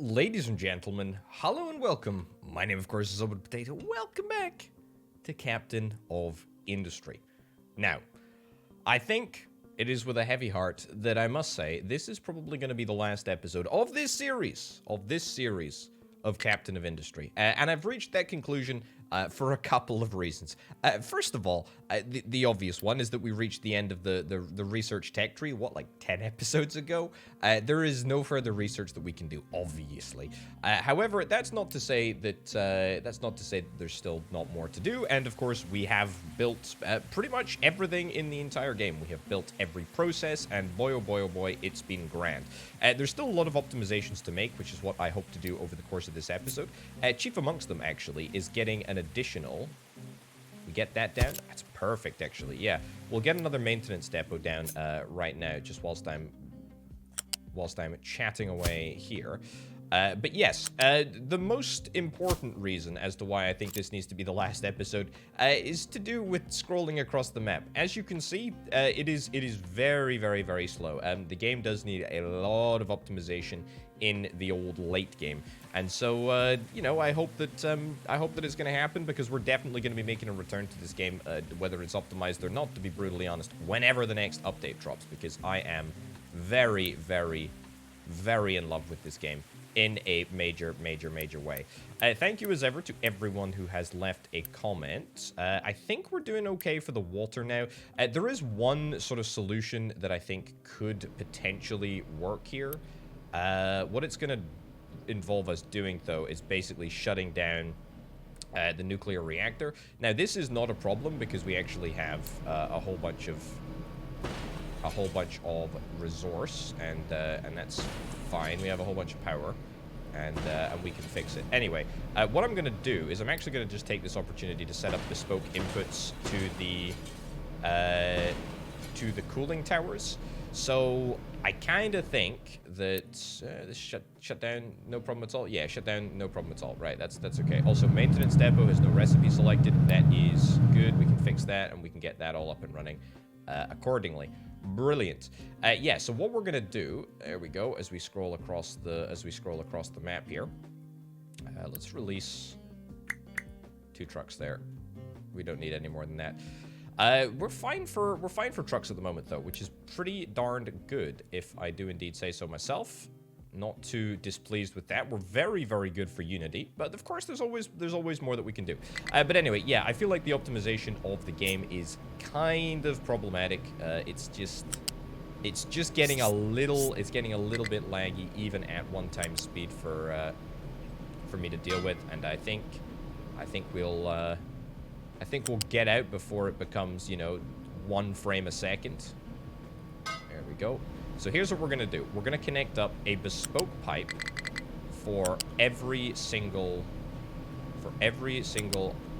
Ladies and gentlemen, hello and welcome. My name, of course, is Open Potato. Welcome back to Captain of Industry. Now, I think it is with a heavy heart that I must say this is probably going to be the last episode of this series, of Captain of Industry. And I've reached that conclusion for a couple of reasons. First of all, the obvious one is that we reached the end of the research tech tree, like 10 episodes ago? There is no further research that we can do, obviously. However, that's not to say that there's still not more to do, and of course, we have built pretty much everything in the entire game. We have built every process, and boy, oh boy, oh boy, it's been grand. There's still a lot of optimizations to make, which is what I hope to do over the course of this episode. Chief amongst them, actually, is getting an additional... We get that down? That's perfect, actually. Yeah, we'll get another maintenance depot down right now, just whilst I'm chatting away here. But yes, the most important reason as to why I think this needs to be the last episode is to do with scrolling across the map. As you can see, it is very, very, very slow. The game does need a lot of optimization in the old late game, and so you know, I hope that it's going to happen, because we're definitely going to be making a return to this game, whether it's optimized or not, to be brutally honest, whenever the next update drops, because I am very, very, very in love with this game in a major, major, major way. Thank you as ever to everyone who has left a comment. I think we're doing okay for the water now. There is one sort of solution that I think could potentially work here. What it's going to involve us doing, though, is basically shutting down the nuclear reactor. Now, this is not a problem because we actually have a whole bunch of resource, and that's fine. We have a whole bunch of power, and we can fix it. Anyway, what I'm going to do is I'm actually going to just take this opportunity to set up bespoke inputs to the cooling towers. So I kind of think that this shut down, no problem at all. Yeah, shut down, no problem at all. Right, that's okay. Also, maintenance depot has no recipe selected. That is good. We can fix that, and we can get that all up and running accordingly. Brilliant. Yeah, so what we're gonna do, there we go, as we scroll across the map here. Let's release 2 trucks there. We don't need any more than that. We're fine for trucks at the moment, though, which is pretty darned good, if I do indeed say so myself. Not too displeased with that. We're very, very good for Unity, but of course there's always more that we can do. But anyway, yeah, I feel like the optimization of the game is kind of problematic. It's just getting a little bit laggy, even at 1x speed for me to deal with, and I think we'll get out before it becomes, you know, 1 frame a second. There we go. So here's what we're going to do. We're going to connect up a bespoke pipe for every single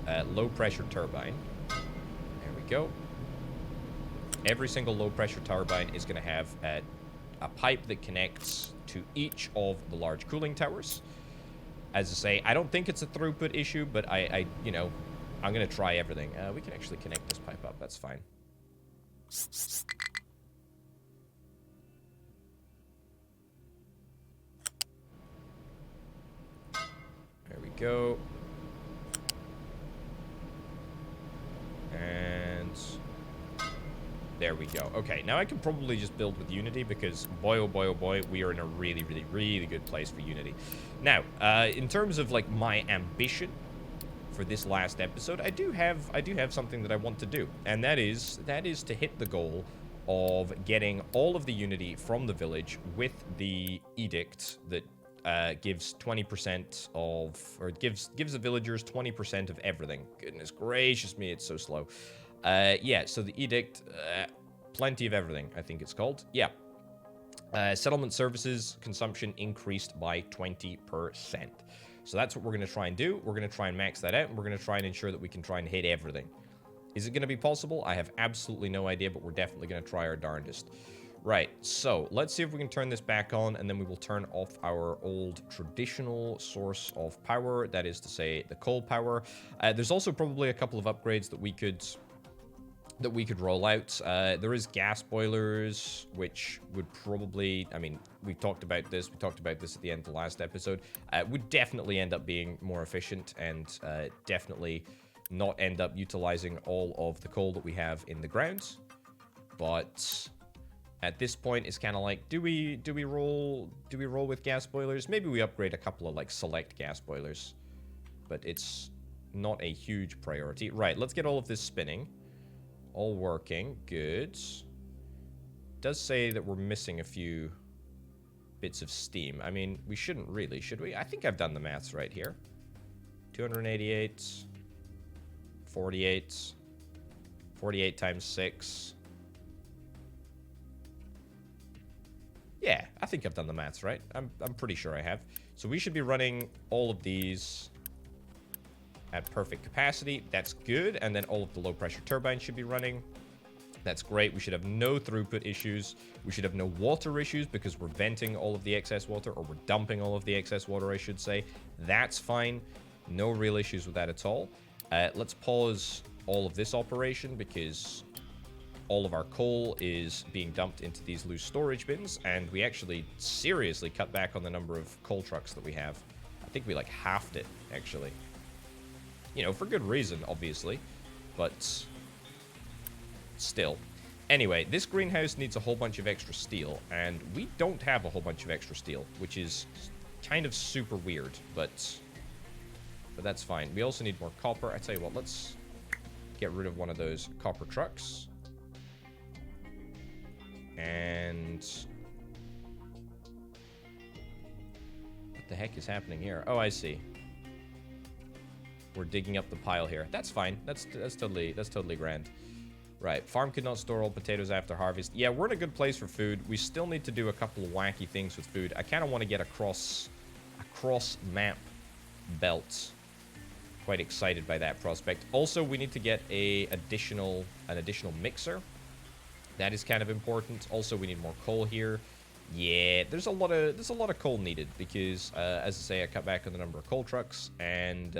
low-pressure turbine. There we go. Every single low-pressure turbine is going to have a pipe that connects to each of the large cooling towers. As I say, I don't think it's a throughput issue, but you know, I'm going to try everything. We can actually connect this pipe up. That's fine. There we go. And there we go. Okay, now I can probably just build with Unity, because boy, oh boy, oh boy, we are in a really, really, really good place for Unity. Now, in terms of, like, my ambition for this last episode, I do have something that I want to do, and that is to hit the goal of getting all of the Unity from the village with the edict that gives 20% of, or gives the villagers 20% of everything. Goodness gracious me, it's so slow. Yeah, so the edict, plenty of everything, I think it's called. Yeah. Settlement services consumption increased by 20%. So that's what we're going to try and do. We're going to try and max that out, and we're going to try and ensure that we can try and hit everything. Is it going to be possible? I have absolutely no idea, but we're definitely going to try our darndest. Right, so let's see if we can turn this back on, and then we will turn off our old traditional source of power, that is to say, the coal power. There's also probably a couple of upgrades that we could that we could roll out. There is gas boilers, which would probably, I mean, we talked about this at the end of the last episode, would definitely end up being more efficient and definitely not end up utilizing all of the coal that we have in the ground. But at this point, it's kind of like, do we roll with gas boilers? Maybe we upgrade a couple of like select gas boilers, but it's not a huge priority. Right, let's get all of this spinning. All working. Good. Does say that we're missing a few bits of steam. I mean, we shouldn't really, should we? I think I've done the maths right here. 288. 48. 48 times 6. Yeah, I think I've done the maths right. I'm pretty sure I have. So we should be running all of these at perfect capacity. That's good. And then all of the low pressure turbines should be running. That's great. We should have no throughput issues. We should have no water issues because we're venting all of the excess water, or we're dumping all of the excess water, I should say. That's fine. No real issues with that at all. Let's pause all of this operation because all of our coal is being dumped into these loose storage bins, and we actually seriously cut back on the number of coal trucks that we have. I think we like halved it, actually. You know, for good reason, obviously, but still. Anyway, this greenhouse needs a whole bunch of extra steel, and we don't have a whole bunch of extra steel, which is kind of super weird, but that's fine. We also need more copper. I tell you what, let's get rid of one of those copper trucks. And what the heck is happening here? Oh, I see. We're digging up the pile here. That's fine. That's totally grand. Right. Farm could not store all potatoes after harvest. Yeah, we're in a good place for food. We still need to do a couple of wacky things with food. I kind of want to get a cross map belt. Quite excited by that prospect. Also, we need to get an additional mixer. That is kind of important. Also, we need more coal here. Yeah, there's a lot of coal needed because, as I say, I cut back on the number of coal trucks, and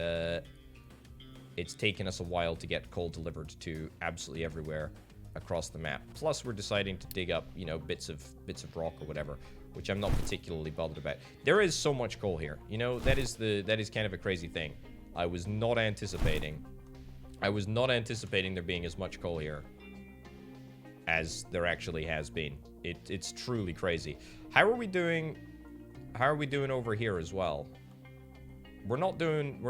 it's taken us a while to get coal delivered to absolutely everywhere across the map. Plus, we're deciding to dig up, you know, bits of rock or whatever, which I'm not particularly bothered about. There is so much coal here. You know, that is kind of a crazy thing. I was not anticipating there being as much coal here as there actually has been. It's truly crazy. How are we doing over here as well? We're not doing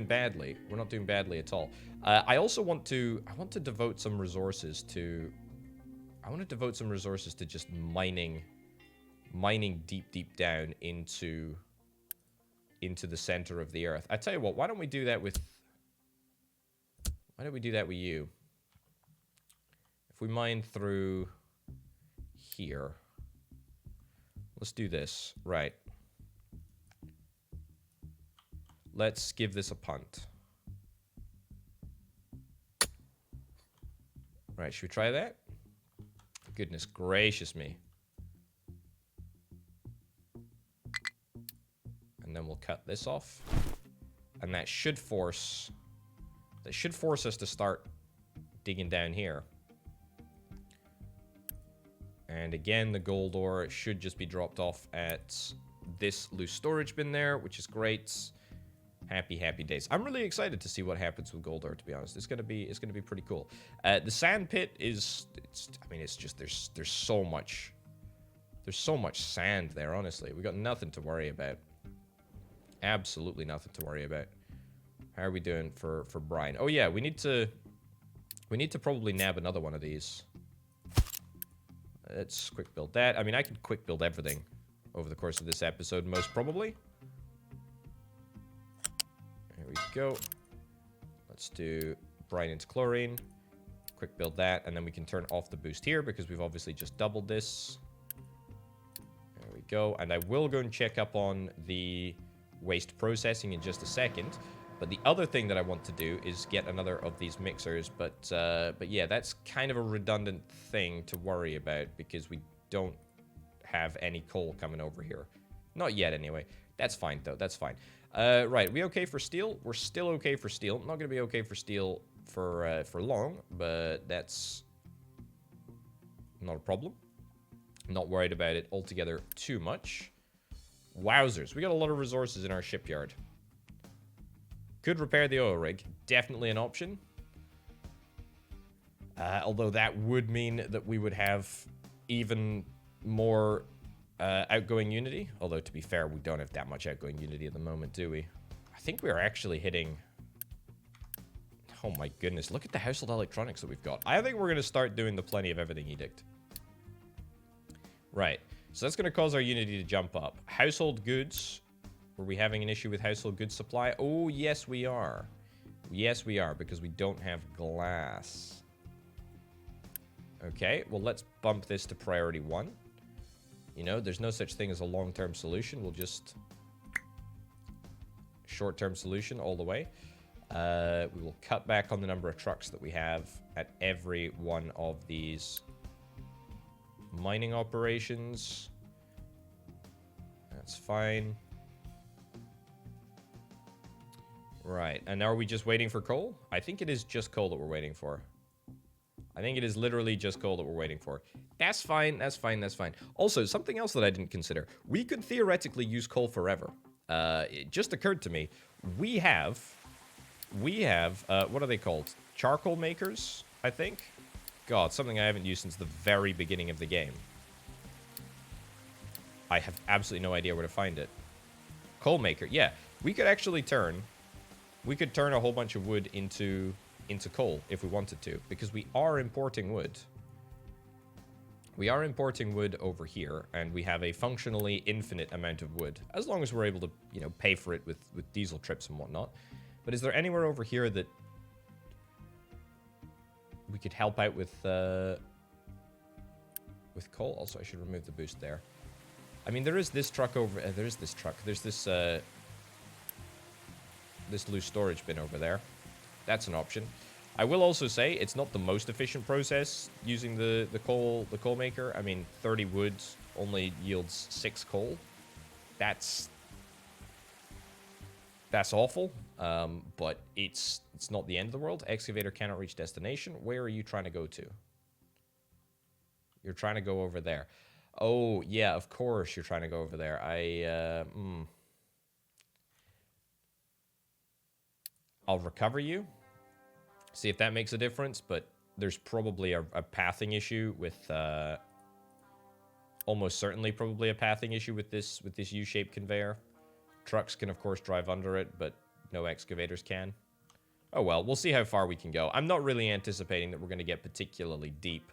badly. We're not doing badly at all. I want to devote some resources to just mining deep down into the center of the earth. I tell you what, why don't we do that with you? If we mine through here, let's do this. Right. Let's give this a punt. Right, should we try that? Goodness gracious me. And then we'll cut this off. And that should force us to start digging down here. And again, the gold ore should just be dropped off at this loose storage bin there, which is great. Happy days. I'm really excited to see what happens with gold ore, to be honest. It's gonna be pretty cool. The sand pit is, it's just there's so much sand there, honestly. We got nothing to worry about. Absolutely nothing to worry about. How are we doing for brine? Oh yeah, we need to probably nab another one of these. Let's quick build that. I mean, I could quick build everything over the course of this episode, most probably. There we go. Let's do brine into chlorine. Quick build that, and then we can turn off the boost here because we've obviously just doubled this. There we go. And I will go and check up on the waste processing in just a second. But the other thing that I want to do is get another of these mixers. But yeah, that's kind of a redundant thing to worry about because we don't have any coal coming over here. Not yet, anyway. That's fine, though. That's fine. Right, we okay for steel? We're still okay for steel. Not going to be okay for steel for long, but that's Not a problem. Not worried about it altogether too much. Wowzers. We got a lot of resources in our shipyard. Could repair the oil rig. Definitely an option. Although that would mean that we would have even more outgoing unity. Although, to be fair, we don't have that much outgoing unity at the moment, do we? I think we're actually hitting... Oh my goodness, look at the household electronics that we've got. I think we're going to start doing the plenty of everything edict. Right, so that's going to cause our unity to jump up. Household goods. Were we having an issue with household goods supply? Oh, yes, we are. Yes, we are, because we don't have glass. Okay, well, let's bump this to priority 1. You know, there's no such thing as a long-term solution. We'll just... short-term solution all the way. We will cut back on the number of trucks that we have at every one of these mining operations. That's fine. Right, and are we just waiting for coal? I think it is just coal that we're waiting for. I think it is literally just coal that we're waiting for. That's fine, that's fine, that's fine. Also, something else that I didn't consider. We could theoretically use coal forever. It just occurred to me. We have, what are they called? Charcoal makers, I think? God, something I haven't used since the very beginning of the game. I have absolutely no idea where to find it. Coal maker, yeah. We could actually turn... We could turn a whole bunch of wood into coal if we wanted to, because we are importing wood. We are importing wood over here, and we have a functionally infinite amount of wood, as long as we're able to, you know, pay for it with diesel trips and whatnot. But is there anywhere over here that we could help out with coal? Also, I should remove the boost there. I mean, there is this truck over... there is this truck. There's this... this loose storage bin over there. That's an option. I will also say it's not the most efficient process using the coal maker. I mean, 30 wood only yields 6 coal. That's awful. But it's not the end of the world. Excavator cannot reach destination. Where are you trying to go to? You're trying to go over there. Oh, yeah, of course you're trying to go over there. I'll recover you. See if that makes a difference, but there's probably a pathing issue with... almost certainly probably a pathing issue with this U-shaped conveyor. Trucks can, of course, drive under it, but no excavators can. Oh well, we'll see how far we can go. I'm not really anticipating that we're going to get particularly deep,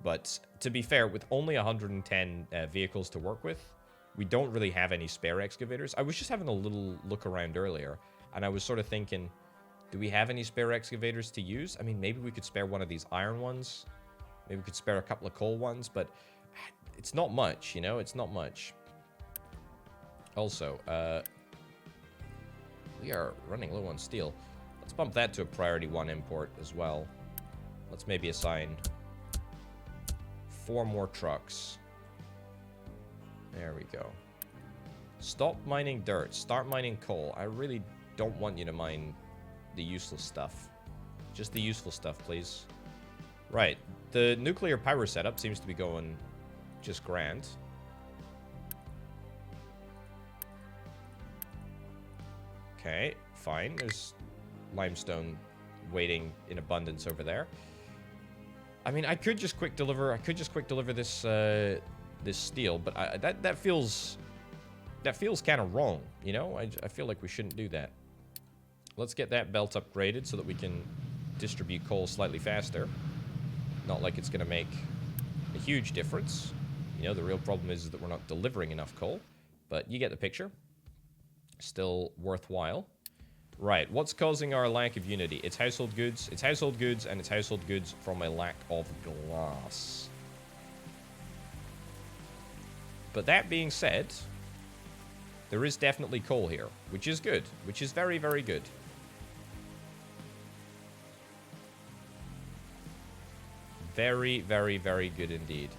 but to be fair, with only 110 vehicles to work with, we don't really have any spare excavators. I was just having a little look around earlier, and I was sort of thinking... Do we have any spare excavators to use? I mean, maybe we could spare one of these iron ones. Maybe we could spare a couple of coal ones, but it's not much, you know? It's not much. Also, we are running low on steel. Let's bump that to a priority 1 import as well. Let's maybe assign 4 more trucks. There we go. Stop mining dirt. Start mining coal. I really don't want you to mine... the useless stuff. Just the useful stuff, please. Right. The nuclear power setup seems to be going just grand. Okay, fine. There's limestone waiting in abundance over there. I mean, I could just quick deliver this this steel, but that feels kind of wrong, you know? I feel like we shouldn't do that. Let's get that belt upgraded so that we can distribute coal slightly faster. Not like it's going to make a huge difference. You know, the real problem is that we're not delivering enough coal. But you get the picture. Still worthwhile. Right, what's causing our lack of unity? It's household goods. It's household goods, and it's household goods from a lack of glass. But that being said, there is definitely coal here, which is good. Which is very, very good. Very, very, very good indeed.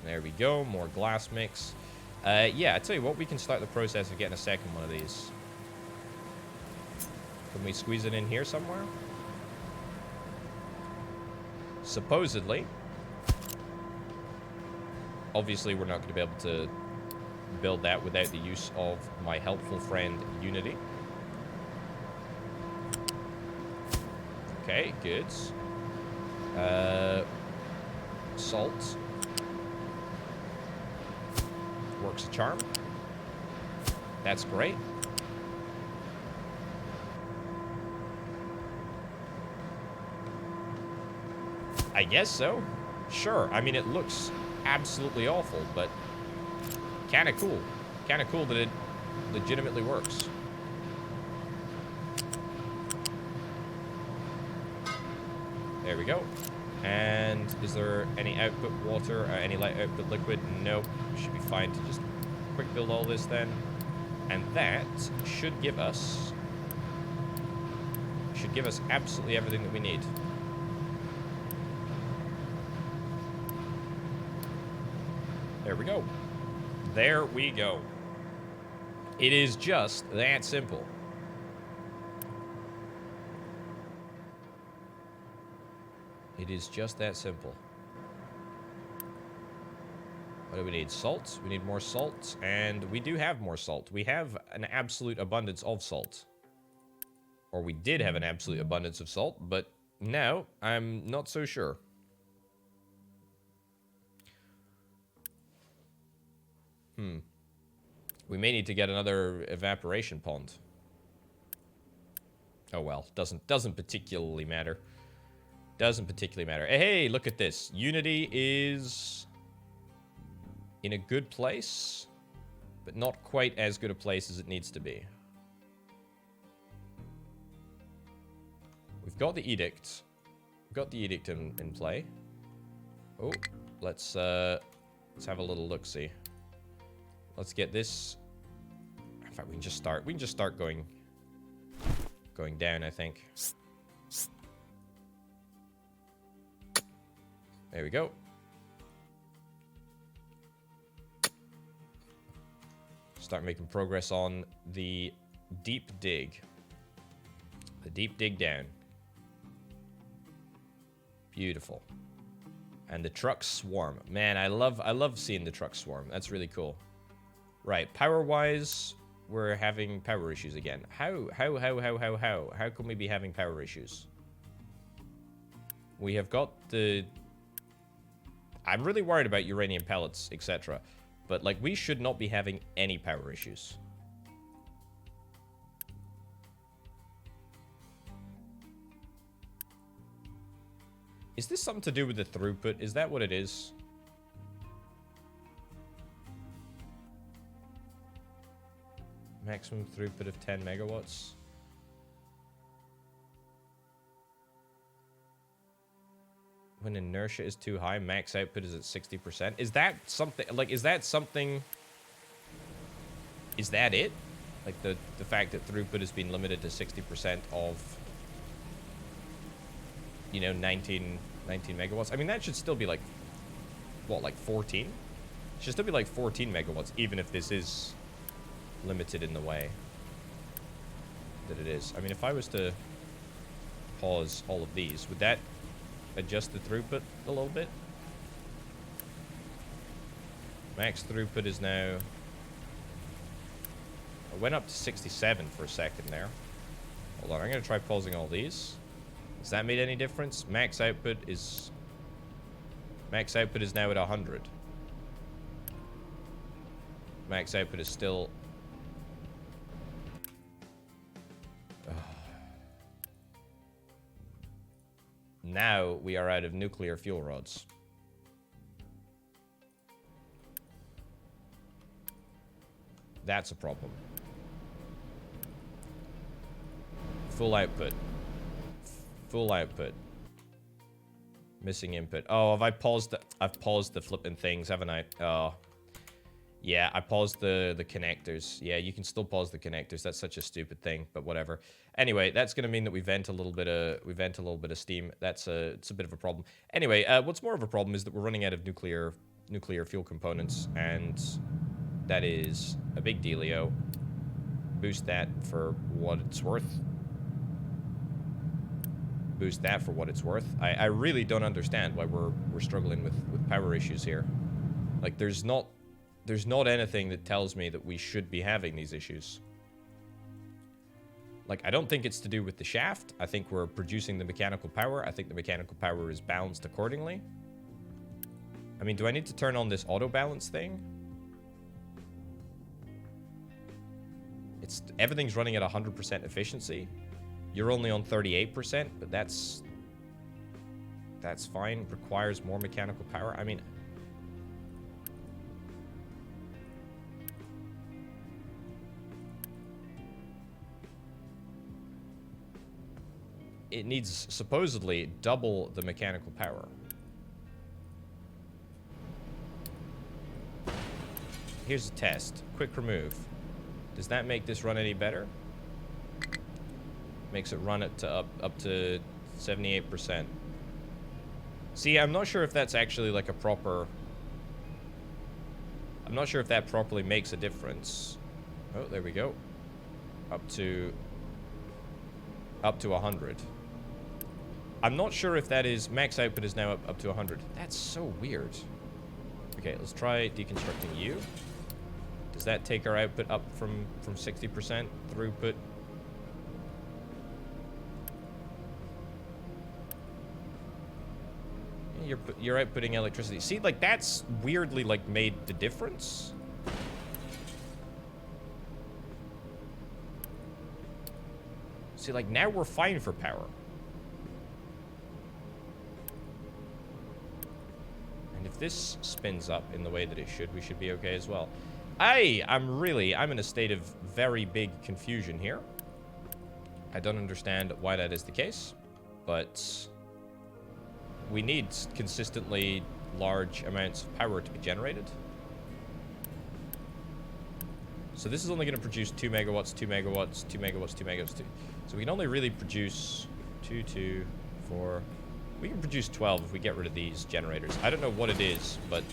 There we go. More glass mix. Yeah, I tell you what, we can start the process of getting a second one of these. Can we squeeze it in here somewhere? Supposedly. Obviously, we're not going to be able to build that without the use of my helpful friend, Unity. Okay, good. Salt. Works a charm. That's great. I guess so. Sure. I mean, it looks absolutely awful, but kind of cool. Kind of cool that it legitimately works. There we go. And is there any output water, any light output liquid? Nope. We should be fine to just quick build all this then. And that should give us absolutely everything that we need. There we go. There we go. It is just that simple. It is just that simple. What do we need? Salt? We need more salt, and we do have more salt. We have an absolute abundance of salt. Or we did have an absolute abundance of salt, but now I'm not so sure. We may need to get another evaporation pond. Oh well, doesn't particularly matter. Doesn't particularly matter. Hey, look at this. Unity is in a good place, but not quite as good a place as it needs to be. We've got the edict. We've got the edict in play. Oh, let's have a little look-see. Let's get this. In fact, we can just start going down, I think. There we go. Start making progress on the deep dig. The deep dig down. Beautiful. And the trucks swarm. Man, I love seeing the trucks swarm. That's really cool. Right, power-wise, we're having power issues again. How can we be having power issues? We have got the... I'm really worried about uranium pellets, etc. But, like, we should not be having any power issues. Is this something to do with the throughput? Is that what it is? Maximum throughput of 10 megawatts. When inertia is too high, max output is at 60%. Is that something, like, is that it? Like, the fact that throughput has been limited to 60% of, you know, 19 megawatts? I mean, that should still be, like, what, like 14? It should still be, like, 14 megawatts, even if this is limited in the way that it is. I mean, if I was to pause all of these, would that adjust the throughput a little bit? Max throughput is now... I went up to 67 for a second there. Hold on, I'm going to try pausing all these. Does that make any difference? Max output is now at 100. Max output is still... Now we are out of nuclear fuel rods. That's a problem. Full output. Full output. Missing input. Oh, have I paused? I've paused the flipping things, haven't I? Oh. Yeah, I paused the connectors. Yeah, you can still pause the connectors. That's such a stupid thing, but whatever. Anyway, that's going to mean that we vent a little bit of steam. It's a bit of a problem. Anyway, what's more of a problem is that we're running out of nuclear fuel components, and that is a big dealio. Boost that for what it's worth. boost that for what it's worth. I really don't understand why we're struggling with power issues here. Like, there's not anything that tells me that we should be having these issues. Like, I don't think it's to do with the shaft. I think we're producing the mechanical power. I think the mechanical power is balanced accordingly. I mean, do I need to turn on this auto balance thing? Everything's running at 100% efficiency. You're only on 38%, but that's fine. Requires more mechanical power. I mean, it needs supposedly double the mechanical power. Here's a test. Quick remove. Does that make this run any better? Makes it run it to up to 78%. See, I'm not sure if that's actually like a proper... I'm not sure if that properly makes a difference. Oh, there we go. Up to 100. I'm not sure if that is... Max output is now up to 100. That's so weird. Okay, let's try deconstructing you. Does that take our output up from 60% throughput? Yeah, you're outputting electricity. See, like, that's weirdly, like, made the difference. See, like, now we're fine for power. And if this spins up in the way that it should, we should be okay as well. I'm in a state of very big confusion here. I don't understand why that is the case, but we need consistently large amounts of power to be generated. So this is only going to produce 2 megawatts, 2 megawatts, 2 megawatts, 2 megawatts, 2. So we can only really produce 2, 4. We can produce 12 if we get rid of these generators. I don't know what it is, but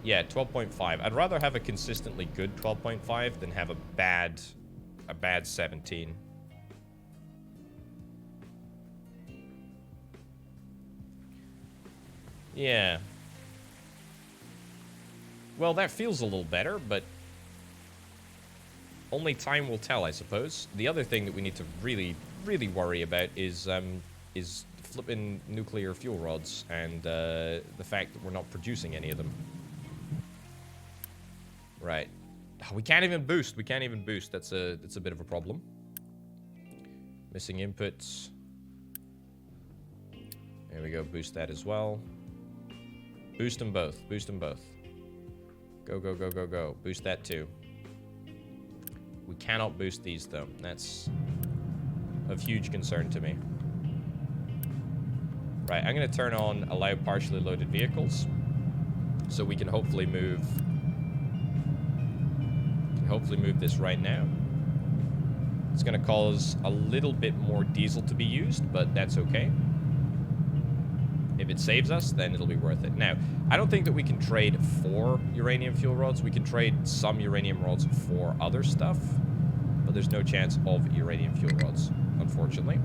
yeah, 12.5. I'd rather have a consistently good 12.5 than have a bad 17. Yeah. Well, that feels a little better, but only time will tell, I suppose. The other thing that we need to really, really worry about is flipping nuclear fuel rods and the fact that we're not producing any of them. Right. Oh, we can't even boost. We can't even boost. That's a bit of a problem. Missing inputs. There we go. Boost that as well. Boost them both. Boost them both. Go, go, go, go, go. Boost that too. We cannot boost these though. That's of huge concern to me. Right, I'm going to turn on allow partially loaded vehicles so we can hopefully move this right now. It's going to cause a little bit more diesel to be used, but that's okay. If it saves us, then it'll be worth it. Now, I don't think that we can trade for uranium fuel rods. We can trade some uranium rods for other stuff, but there's no chance of uranium fuel rods, unfortunately.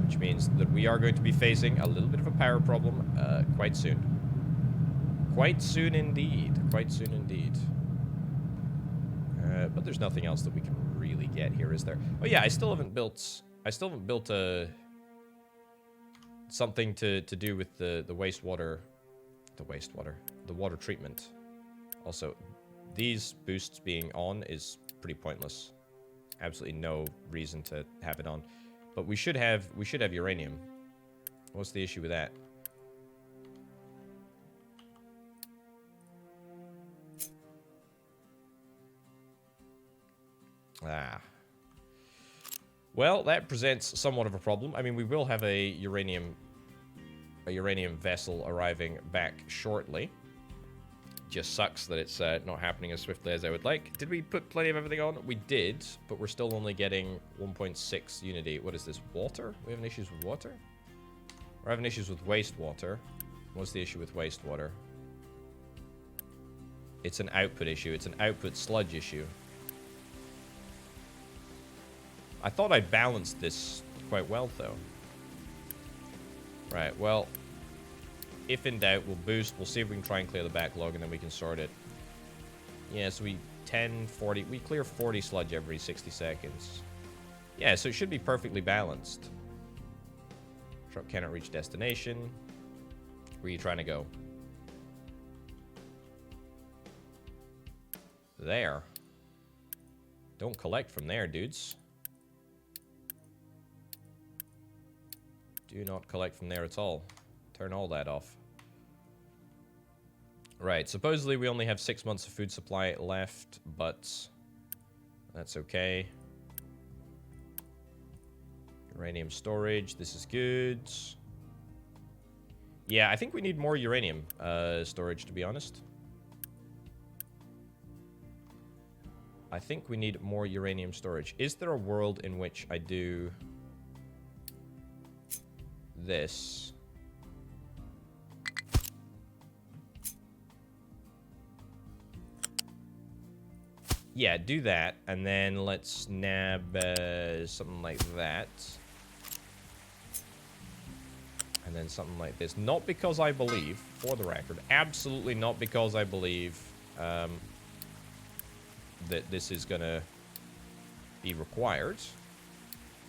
Which means that we are going to be facing a little bit of a power problem quite soon. Quite soon indeed. Quite soon indeed. But there's nothing else that we can really get here, is there? Oh yeah, I still haven't built something to do with the wastewater, the water treatment. Also, these boosts being on is pretty pointless. Absolutely no reason to have it on. But we should have uranium. What's the issue with that? Ah. Well, that presents somewhat of a problem. I mean, we will have a uranium vessel arriving back shortly. Just sucks that it's not happening as swiftly as I would like. Did we put plenty of everything on? We did, but we're still only getting 1.6 unity. What is this? Water? We having issues with water? We're having issues with wastewater. What's the issue with wastewater? It's an output issue. It's an output sludge issue. I thought I balanced this quite well, though. Right, well, if in doubt, we'll boost. We'll see if we can try and clear the backlog, and then we can sort it. Yeah, so we 10, 40... We clear 40 sludge every 60 seconds. Yeah, so it should be perfectly balanced. Truck cannot reach destination. Where are you trying to go? There. Don't collect from there, dudes. Do not collect from there at all. Turn all that off. Right, supposedly we only have 6 months of food supply left, but that's okay. Uranium storage, this is good. Yeah, I think we need more uranium storage, to be honest. I think we need more uranium storage. Is there a world in which I do this? Yeah, do that, and then let's nab something like that. And then something like this. Not because I believe, for the record, absolutely not because I believe that this is going to be required.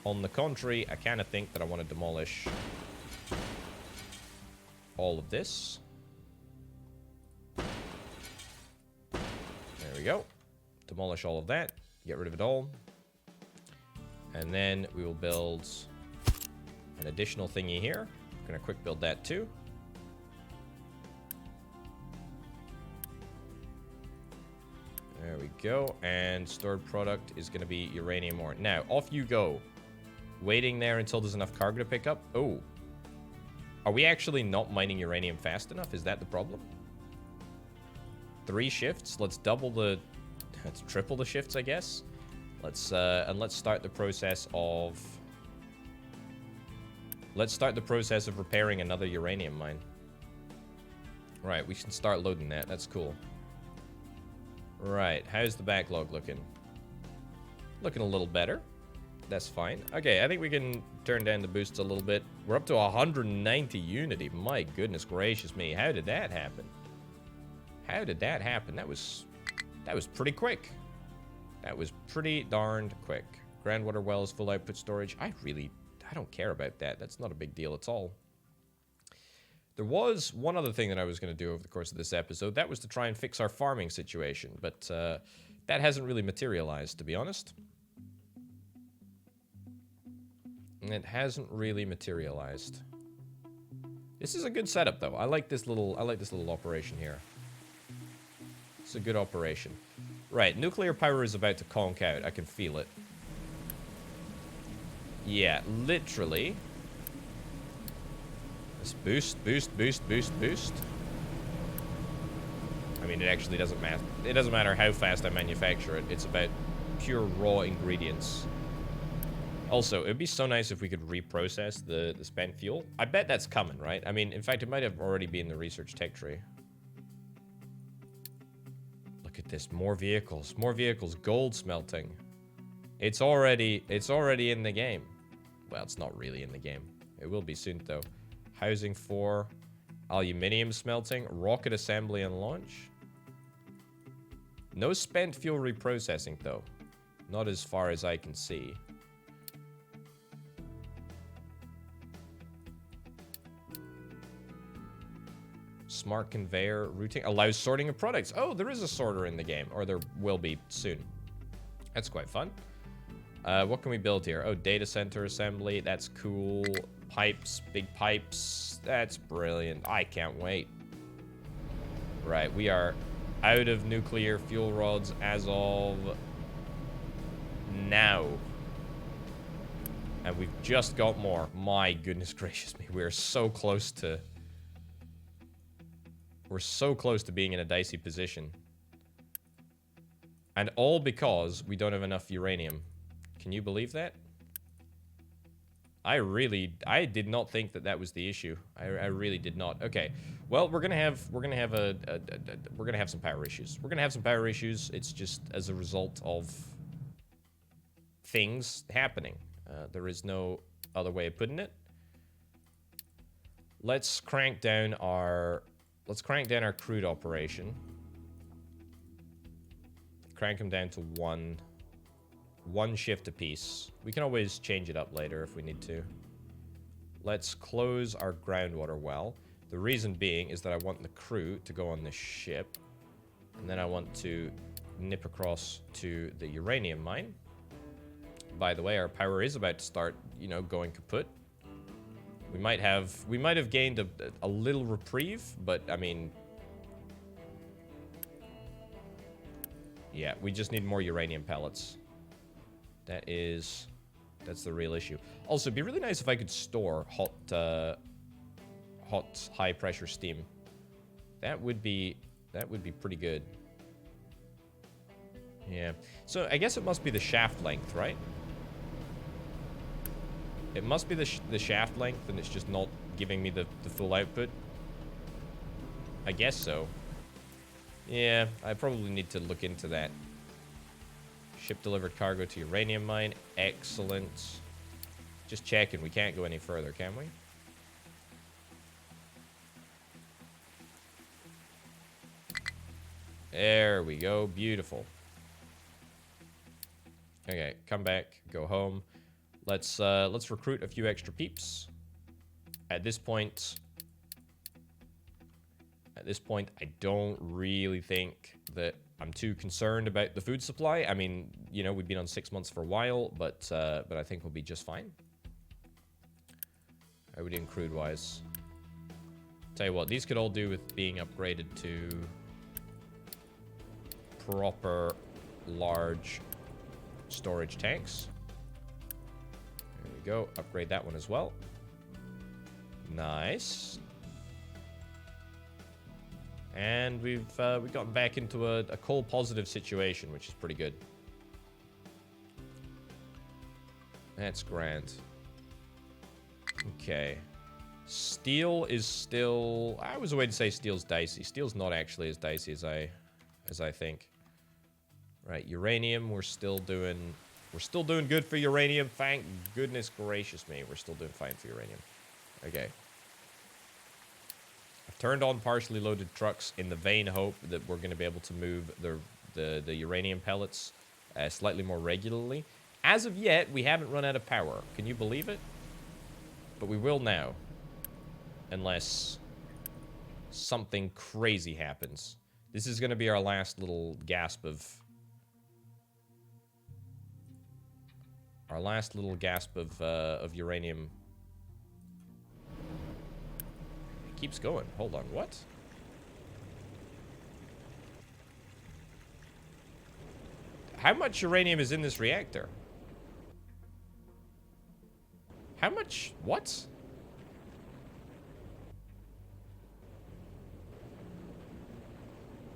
On the contrary, I kind of think that I want to demolish all of this. There we go. Demolish all of that. Get rid of it all. And then we will build an additional thingy here. I'm going to quick build that too. There we go. And stored product is going to be uranium ore. Now, off you go. Waiting there until there's enough cargo to pick up. Oh. Are we actually not mining uranium fast enough? Is that the problem? 3 shifts? Let's double the... Let's triple the shifts, I guess. Let's start the process of... Let's start the process of repairing another uranium mine. Right, we can start loading that. That's cool. Right, how's the backlog looking? Looking a little better. That's fine. Okay, I think we can turn down the boosts a little bit. We're up to 190 unity. My goodness gracious me. How did that happen? How did that happen? That was pretty quick. That was pretty darned quick. Groundwater wells, full output storage. I don't care about that. That's not a big deal at all. There was one other thing that I was going to do over the course of this episode. That was to try and fix our farming situation. But that hasn't really materialized, to be honest. It hasn't really materialized. This is a good setup, though. I like this little operation here. It's a good operation. Right, nuclear power is about to conk out. I can feel it. Yeah, literally. Let's boost, boost, boost, boost, boost. I mean, it actually doesn't matter. It doesn't matter how fast I manufacture it. It's about pure raw ingredients. Also, it would be so nice if we could reprocess the spent fuel. I bet that's coming, right? I mean, in fact, it might have already been in the research tech tree. Look at this. More vehicles. More vehicles. Gold smelting. It's already in the game. Well, it's not really in the game. It will be soon, though. Housing 4. Aluminium smelting. Rocket assembly and launch. No spent fuel reprocessing, though. Not as far as I can see. Smart conveyor routing allows sorting of products. Oh, there is a sorter in the game, or there will be soon. That's quite fun. What can we build here? Oh, data center assembly. That's cool. Pipes, big pipes. That's brilliant. I can't wait. Right, we are out of nuclear fuel rods as of now. And we've just got more. My goodness gracious me. We're so close to... We're so close to being in a dicey position. And all because we don't have enough uranium. Can you believe that? I did not think that that was the issue. I really did not. Okay. Well, we're gonna have some power issues. We're gonna have some power issues. It's just as a result of things happening. There is no other way of putting it. Let's crank down our crude operation. Crank them down to one shift apiece. We can always change it up later if we need to. Let's close our groundwater well. The reason being is that I want the crew to go on this ship. And then I want to nip across to the uranium mine. By the way, our power is about to start, you know, going kaput. We might have gained a little reprieve, but I mean, yeah, we just need more uranium pellets. That's the real issue. Also, it'd be really nice if I could store hot high pressure steam. That would be pretty good. Yeah. So I guess it must be the shaft length, right? It must be the shaft length, and it's just not giving me the full output. I guess so. Yeah, I probably need to look into that. Ship delivered cargo to uranium mine. Excellent. Just checking. We can't go any further, can we? There we go. Beautiful. Okay, come back. Go home. Let's recruit a few extra peeps. At this point, I don't really think that I'm too concerned about the food supply. I mean, you know, we've been on 6 months for a while, but I think we'll be just fine. How are we doing crude-wise? Tell you what, these could all do with being upgraded to proper large storage tanks. There we go. Upgrade that one as well. Nice. And we've gotten back into a coal positive situation, which is pretty good. That's grand. Okay. Steel is still... I was waiting to say steel's dicey. Steel's not actually as dicey as I think. Right, uranium, we're still doing good for uranium. Thank goodness gracious me. We're still doing fine for uranium. Okay. I've turned on partially loaded trucks in the vain hope that we're going to be able to move the uranium pellets slightly more regularly. As of yet, we haven't run out of power. Can you believe it? But we will now. Unless something crazy happens. This is going to be our last little gasp of... of uranium. It keeps going. Hold on, what? How much uranium is in this reactor? How much? What?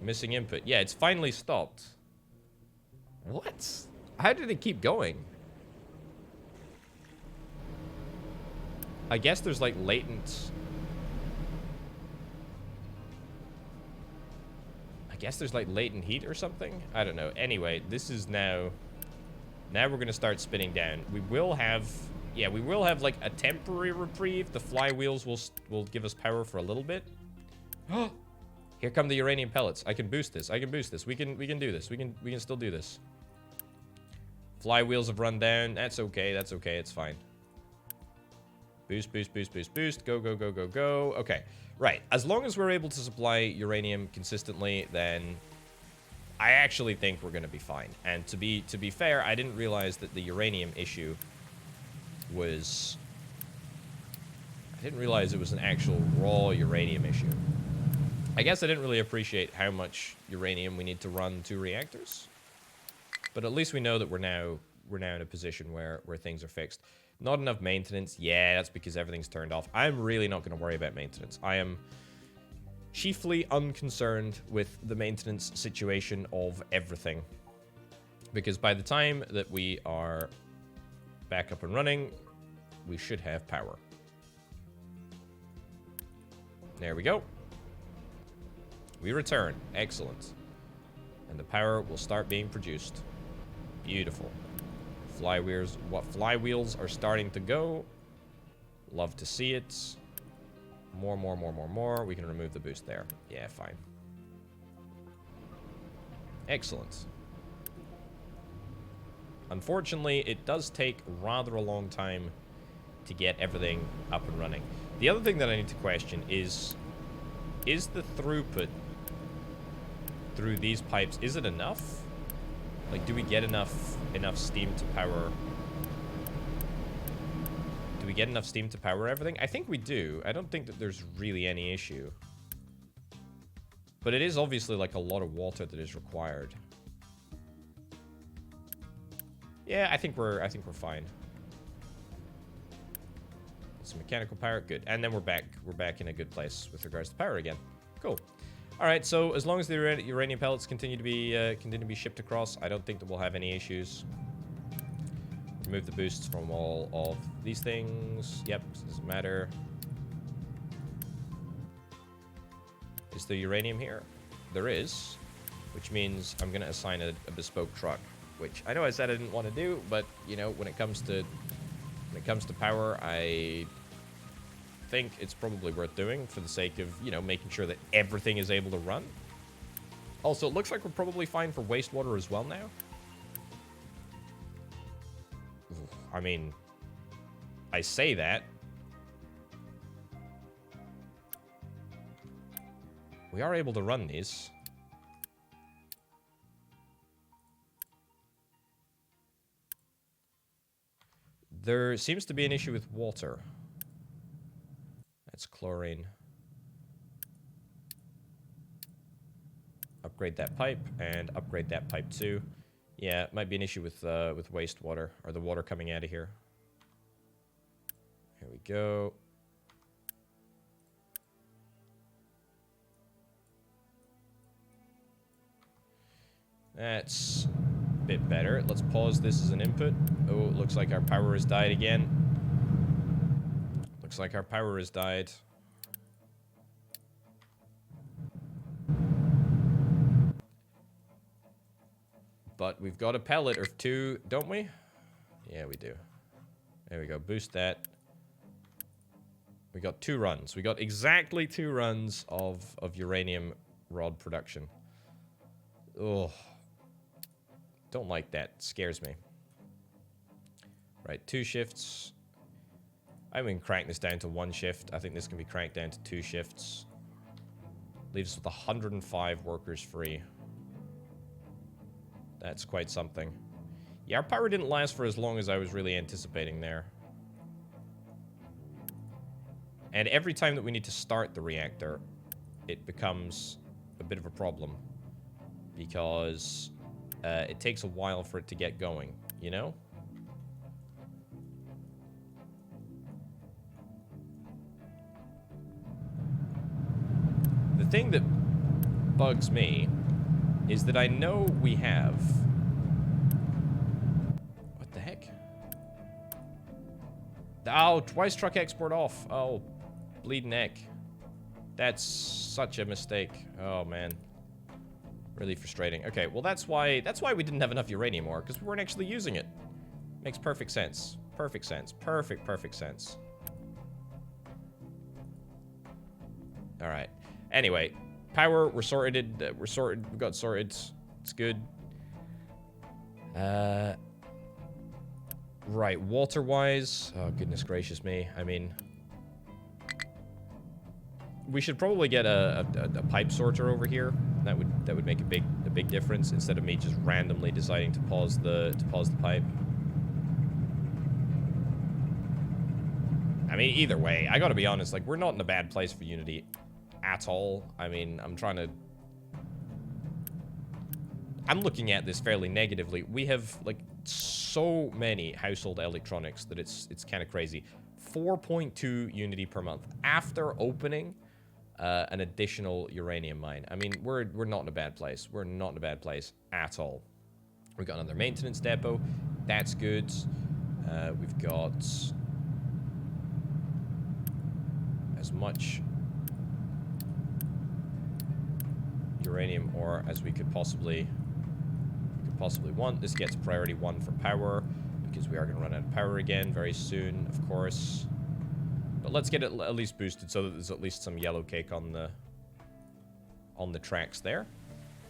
Missing input. Yeah, it's finally stopped. What? How did it keep going? I guess there's like latent... I guess there's like latent heat or something? I don't know. Anyway, this is now... Now we're going to start spinning down. We will have... Yeah, we will have like a temporary reprieve. The flywheels will give us power for a little bit. Here come the uranium pellets. I can boost this. I can boost this. We can do this. We can still do this. Flywheels have run down. That's okay. That's okay. It's fine. Boost, boost, boost, boost, boost. Go, go, go, go, go. Okay. Right. As long as we're able to supply uranium consistently, then I actually think we're going to be fine. And to be fair, I didn't realize that the uranium issue was... I didn't realize it was an actual raw uranium issue. I guess I didn't really appreciate how much uranium we need to run 2 reactors. But at least we know that we're now in a position where things are fixed. Not enough maintenance. Yeah, that's because everything's turned off. I'm really not going to worry about maintenance. I am chiefly unconcerned with the maintenance situation of everything. Because by the time that we are back up and running, we should have power. There we go. We return. Excellent. And the power will start being produced. Beautiful. Flywheels are starting to go. Love to see it. More. We can remove the boost there. Yeah, fine. Excellent. Unfortunately, it does take rather a long time to get everything up and running. The other thing that I need to question is the throughput through these pipes, is it enough? Like, do we get enough steam to power? Do we get enough steam to power everything? I think we do. I don't think that there's really any issue. But it is obviously like a lot of water that is required. Yeah, I think we're fine. Some mechanical power, good. And then we're back in a good place with regards to power again. Cool. All right, so as long as the uranium pellets continue to be shipped across, I don't think that we'll have any issues. Remove the boosts from all of these things. Yep, doesn't matter. Is there uranium here? There is, which means I'm gonna assign a bespoke truck, which I know I said I didn't want to do, but you know, when it comes to power, I think it's probably worth doing for the sake of, you know, making sure that everything is able to run. Also, it looks like we're probably fine for wastewater as well now. I mean, I say that. We are able to run these. There seems to be an issue with water. That's chlorine. Upgrade that pipe and upgrade that pipe too. Yeah, it might be an issue with wastewater, or the water coming out of here. Here we go. That's a bit better. Let's pause this as an input. Oh, it looks like our power has died again. Looks like our power has died. But we've got a pellet or two, don't we? Yeah, we do. There we go. Boost that. We got 2 runs. We got exactly 2 runs of uranium rod production. Oh. Don't like that. Scares me. Right, 2 shifts. I mean, crank this down to 1 shift. I think this can be cranked down to 2 shifts. Leaves us with 105 workers free. That's quite something. Yeah, our power didn't last for as long as I was really anticipating there. And every time that we need to start the reactor, it becomes a bit of a problem. Because it takes a while for it to get going, you know? The thing that bugs me is that I know we have... What the heck? Oh, twice truck export off. Oh, bleeding heck. That's such a mistake. Oh, man. Really frustrating. Okay, well, that's why we didn't have enough uranium ore, because we weren't actually using it. Makes perfect sense. Perfect sense. Perfect sense. Alright. Anyway, power, we're sorted. We got sorted. It's good. Right, water-wise. Oh, goodness gracious me. I mean, we should probably get a pipe sorter over here. That would make a big difference instead of me just randomly deciding to pause the pipe. I mean, either way, I gotta be honest, like, we're not in a bad place for Unity at all. I mean, I'm looking at this fairly negatively. We have, like, so many household electronics that it's kind of crazy. 4.2 Unity per month after opening an additional uranium mine. I mean, we're not in a bad place. We're not in a bad place at all. We've got another maintenance depot. That's good. We've got as much uranium ore as we could possibly want. This gets priority 1 for power. because we are going to run out of power again very soon, of course. But let's get it at least boosted so that there's at least some yellow cake on the tracks there.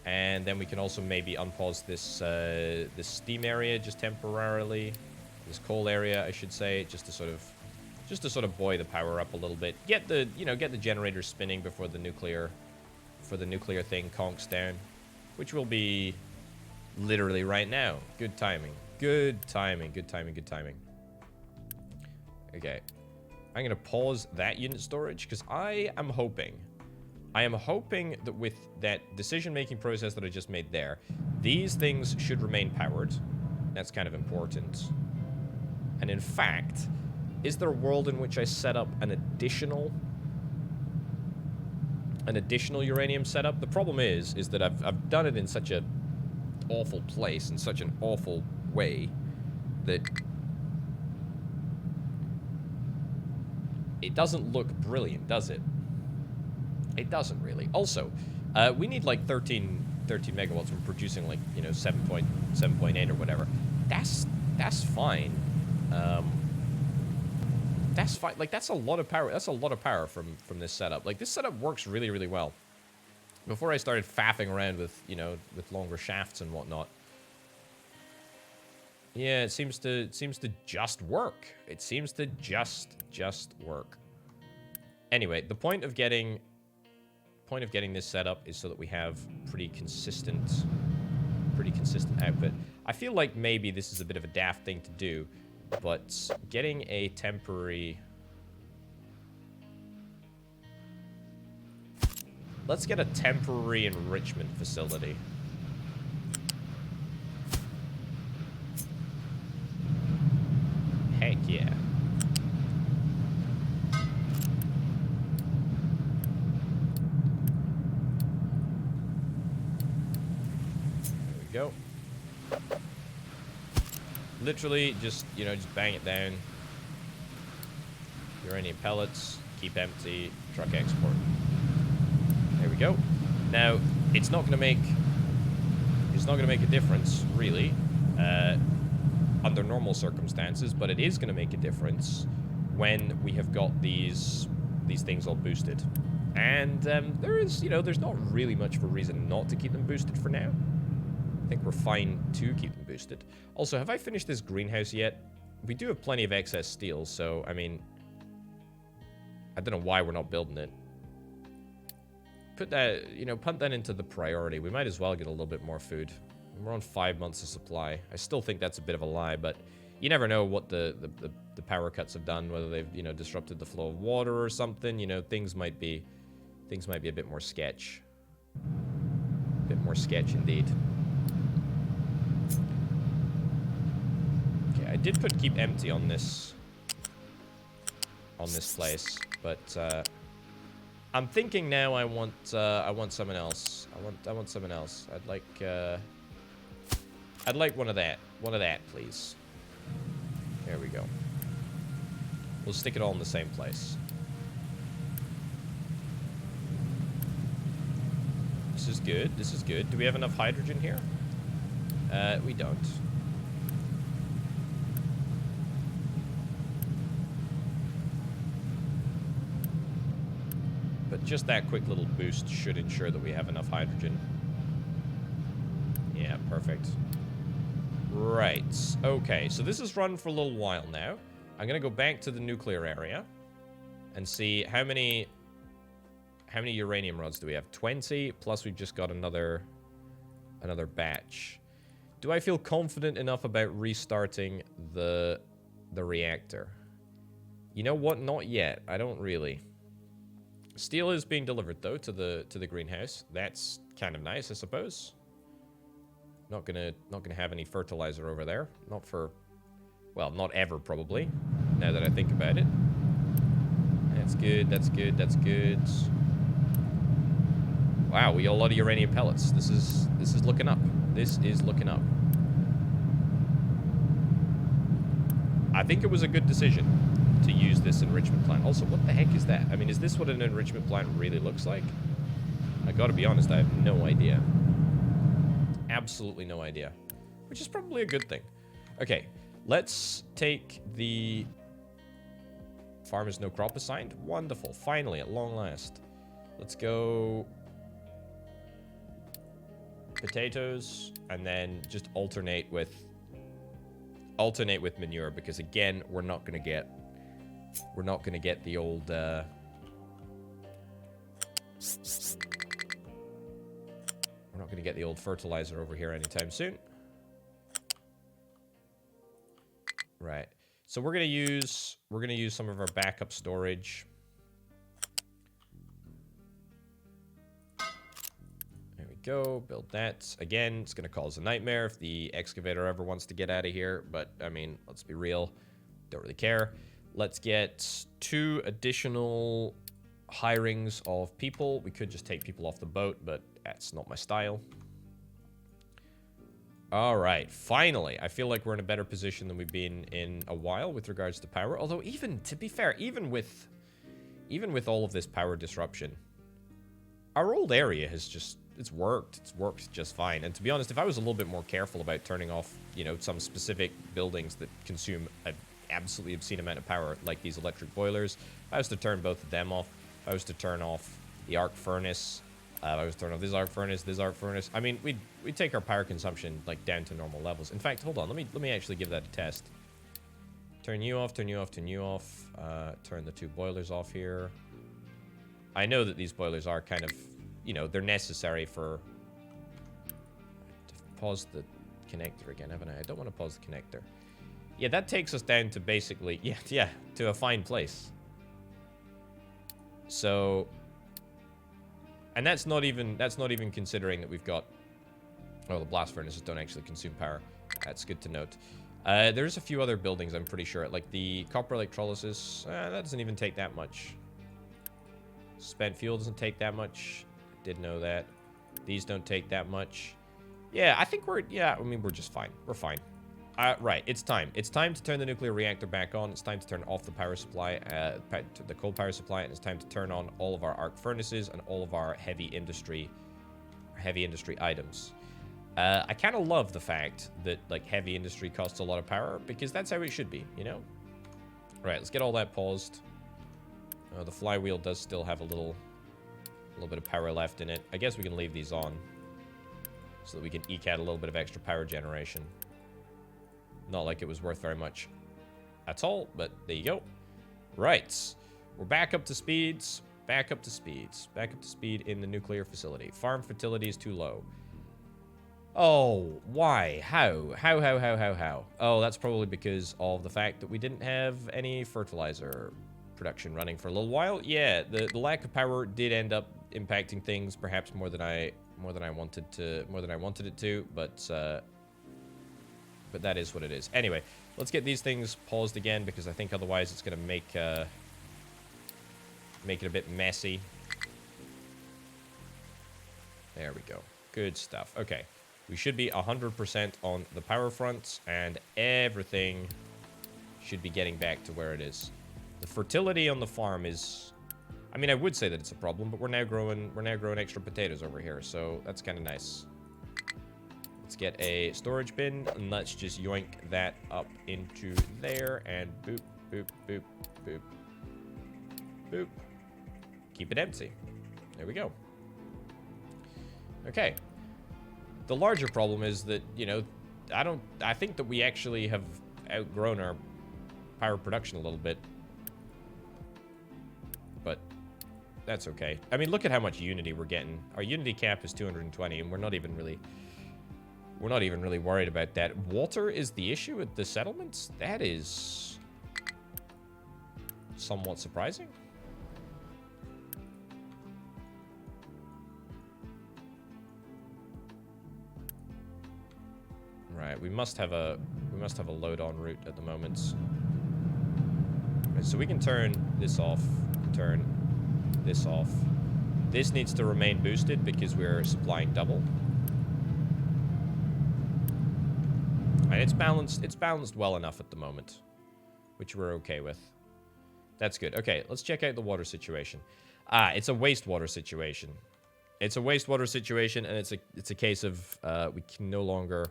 And then we can also maybe unpause this this steam area just temporarily. This coal area, I should say, just to sort of buoy the power up a little bit. Get the generators spinning before the nuclear thing conks down, which will be literally right now. Good timing. Good timing. Good timing. Good timing. Okay. I'm going to pause that unit storage because I am hoping that with that decision-making process that I just made there, these things should remain powered. That's kind of important. And in fact, is there a world in which I set up an additional uranium setup? The problem is that I've done it in such a awful place, in such an awful way, that it doesn't look brilliant, does it? It doesn't really. Also, we need like 13 megawatts. We're producing like, 7.8 or whatever. That's fine. That's fine. Like, that's a lot of power. That's a lot of power from this setup. Like, this setup works really, really well. Before I started faffing around with, with longer shafts and whatnot. Yeah, it seems to just work. It seems to just work. Anyway, the point of getting this set up is so that we have pretty consistent output. I feel like maybe this is a bit of a daft thing to do, but getting a temporary... Let's get a temporary enrichment facility. Heck yeah. Go. Literally just bang it down. Uranium pellets, keep empty, truck export. There we go. Now, it's not going to make a difference really under normal circumstances, but it is going to make a difference when we have got these things all boosted. And there's not really much of a reason not to keep them boosted for now. I think we're fine to keep them boosted. Also, have I finished this greenhouse yet? We do have plenty of excess steel, so, I mean... I don't know why we're not building it. Put that, punt that into the priority. We might as well get a little bit more food. We're on 5 months of supply. I still think that's a bit of a lie, but you never know what the power cuts have done, whether they've, disrupted the flow of water or something. Things might be a bit more sketch. A bit more sketch indeed. I did put keep empty on this place, but I'm thinking now I want someone else. I want someone else. I'd like one of that, please. There we go. We'll stick it all in the same place. This is good. This is good. Do we have enough hydrogen here? We don't. But just that quick little boost should ensure that we have enough hydrogen. Yeah, perfect. Right. Okay, so this has run for a little while now. I'm going to go back to the nuclear area and see how many uranium rods do we have? 20, plus we've just got another batch. Do I feel confident enough about restarting the reactor? You know what? Not yet. I don't really. Steel is being delivered though to the greenhouse. That's kind of nice, I suppose. Not gonna have any fertilizer over there. Not for, well, not ever probably. Now that I think about it. That's good. That's good. That's good. Wow, we got a lot of uranium pellets. This is looking up. This is looking up. I think it was a good decision to use this enrichment plant. Also, what the heck is that? I mean, is this what an enrichment plant really looks like? I gotta be honest, I have no idea. Absolutely no idea. Which is probably a good thing. Okay, Let's take the farm is no crop assigned. Wonderful. Finally, at long last. Let's go potatoes and then just alternate with manure, because again, we're not going to get the old we're not going to get the old fertilizer over here anytime soon. Right. So we're going to use some of our backup storage. There we go. Build that. Again, it's going to cause a nightmare if the excavator ever wants to get out of here, but I mean, let's be real. Don't really care. Let's get 2 additional hirings of people. We could just take people off the boat, but that's not my style. All right, finally, I feel like we're in a better position than we've been in a while with regards to power. Although, even to be fair, even with all of this power disruption, our old area has just it's worked just fine. And to be honest, if I was a little bit more careful about turning off, you know, some specific buildings that consume an absolutely obscene amount of power, like these electric boilers, if I was to turn both of them off, if I was to turn off the arc furnace. I was throwing off this arc furnace. I mean, we'd take our power consumption like down to normal levels. In fact, hold on. Let me actually give that a test. Turn you off. Turn the 2 boilers off here. I know that these boilers are kind of, you know, they're necessary for. Pause the connector again, haven't I? I don't want to pause the connector. Yeah, that takes us down to basically yeah to a fine place. So. And that's not even considering that we've got... Oh, the blast furnaces don't actually consume power. That's good to note. There's a few other buildings, I'm pretty sure. Like the copper electrolysis, that doesn't even take that much. Spent fuel doesn't take that much. Did know that. These don't take that much. Yeah, I think we're... Yeah, I mean, we're just fine. We're fine. Right, it's time. It's time to turn the nuclear reactor back on. It's time to turn off the power supply, the coal power supply, and it's time to turn on all of our arc furnaces and all of our heavy industry items. I kind of love the fact that like heavy industry costs a lot of power, because that's how it should be, you know? Right, let's get all that paused. The flywheel does still have a little bit of power left in it. I guess we can leave these on so that we can eke out a little bit of extra power generation. Not like it was worth very much at all, but there you go. Right. We're back up to speeds. Back up to speed in the nuclear facility. Farm fertility is too low. Oh, why? How? Oh, that's probably because of the fact that we didn't have any fertilizer production running for a little while. Yeah, the lack of power did end up impacting things perhaps more than I wanted it to, but that is what it is. Anyway, let's get these things paused again, because I think otherwise it's going to make it a bit messy. There we go. Good stuff. Okay. We should be 100% on the power front, and everything should be getting back to where it is. The fertility on the farm is... I mean, I would say that it's a problem, but we're now growing extra potatoes over here, so that's kind of nice. Let's get a storage bin, and let's just yoink that up into there, and boop, boop, boop, boop, boop. Keep it empty. There we go. Okay. The larger problem is that, you know, I think that we actually have outgrown our power production a little bit. But that's okay. I mean, look at how much unity we're getting. Our unity cap is 220, and we're not even really worried about that. Water is the issue at the settlements? That is somewhat surprising. Right, we must have a load on route at the moment. Right, so we can turn this off, turn this off. This needs to remain boosted because we're supplying double. And it's balanced well enough at the moment, which we're okay with. That's good. Okay, let's check out the water situation. It's a wastewater situation. It's a wastewater situation, and it's a case of we can no longer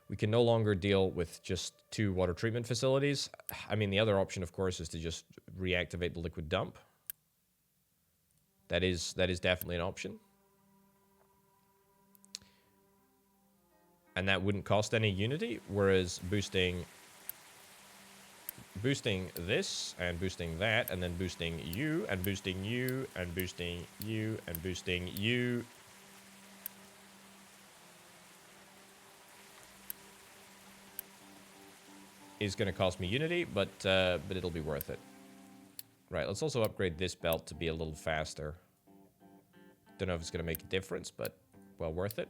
We can no longer deal with just 2 water treatment facilities. I mean, the other option, of course, is to just reactivate the liquid dump. That is definitely an option. And that wouldn't cost any unity, whereas boosting this, and boosting that, and then boosting you, and boosting you, and boosting you, and boosting you. Is going to cost me unity, but it'll be worth it. Right, let's also upgrade this belt to be a little faster. Don't know if it's going to make a difference, but well worth it.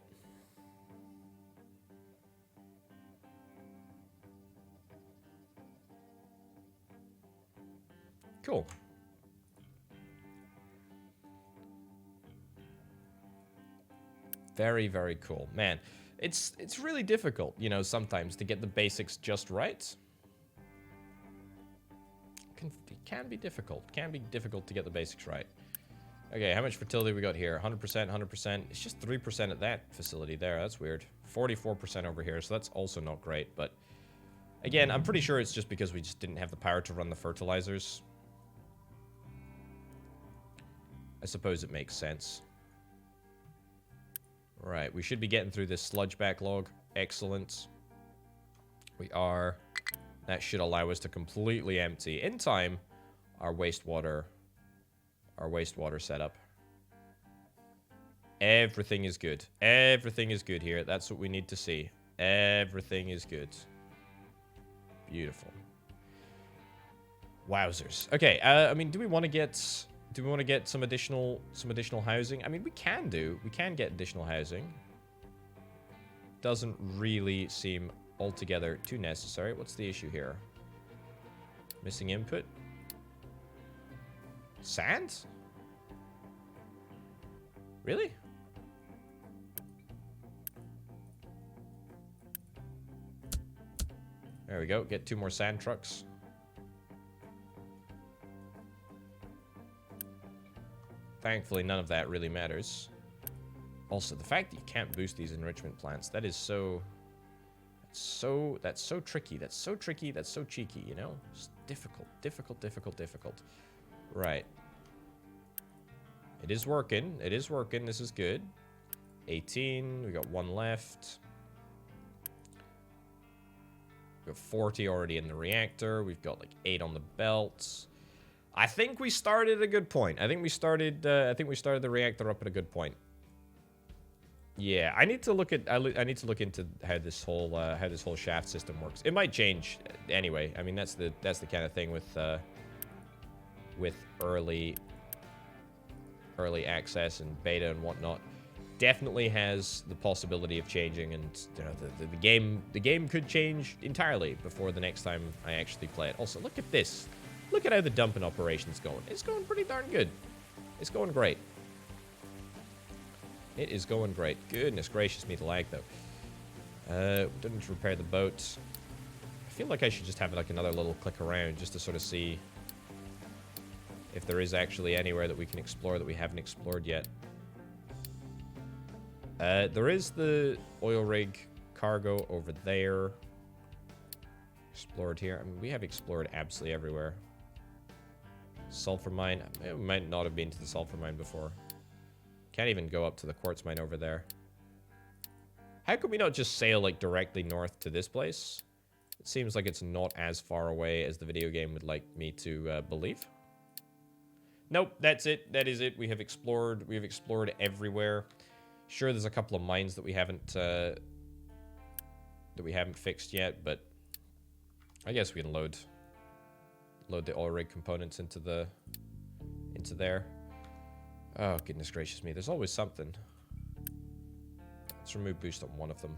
Cool. Very, very cool. Man, it's really difficult, you know, sometimes to get the basics just right. It can be difficult. Can be difficult to get the basics right. Okay, how much fertility we got here? 100%, 100%. It's just 3% at that facility there. That's weird. 44% over here, so that's also not great. But again, I'm pretty sure it's just because we just didn't have the power to run the fertilizers. I suppose it makes sense. Right, we should be getting through this sludge backlog. Excellent. We are. That should allow us to completely empty, in time, our wastewater setup. Everything is good. Everything is good here. That's what we need to see. Everything is good. Beautiful. Wowzers. Okay, I mean, do we want to get some additional housing? I mean, we can get additional housing. Doesn't really seem altogether too necessary. What's the issue here? Missing input? Sand? Really? There we go. Get 2 more sand trucks. Thankfully, none of that really matters. Also, the fact that you can't boost these enrichment plants, that is that's so tricky. That's so tricky. That's so cheeky, you know? It's difficult, difficult, difficult, difficult. Right. It is working. It is working. This is good. 18. We got 1 left. We got 40 already in the reactor. We've got like 8 on the belts. I think we started at a good point. I think we started the reactor up at a good point. Yeah, I need to look into how this whole shaft system works. It might change anyway. I mean, that's the kind of thing with early access and beta and whatnot. Definitely has the possibility of changing, and you know, the game could change entirely before the next time I actually play it. Also, look at this. Look at how the dumping operation's going. It's going pretty darn good. It's going great. It is going great. Goodness gracious me, the lag, though. Don't need to repair the boat. I feel like I should just have like another little click around just to sort of see if there is actually anywhere that we can explore that we haven't explored yet. There is the oil rig cargo over there. Explored here. I mean, we have explored absolutely everywhere. Sulfur mine. We might not have been to the sulfur mine before. Can't even go up to the quartz mine over there. How could we not just sail like directly north to this place? It seems like it's not as far away as the video game would like me to believe. Nope, that's it. That is it. We have explored everywhere. Sure, there's a couple of mines that we haven't fixed yet, but I guess we can load the oil rig components into there. Oh, goodness gracious me. There's always something. Let's remove boost on one of them.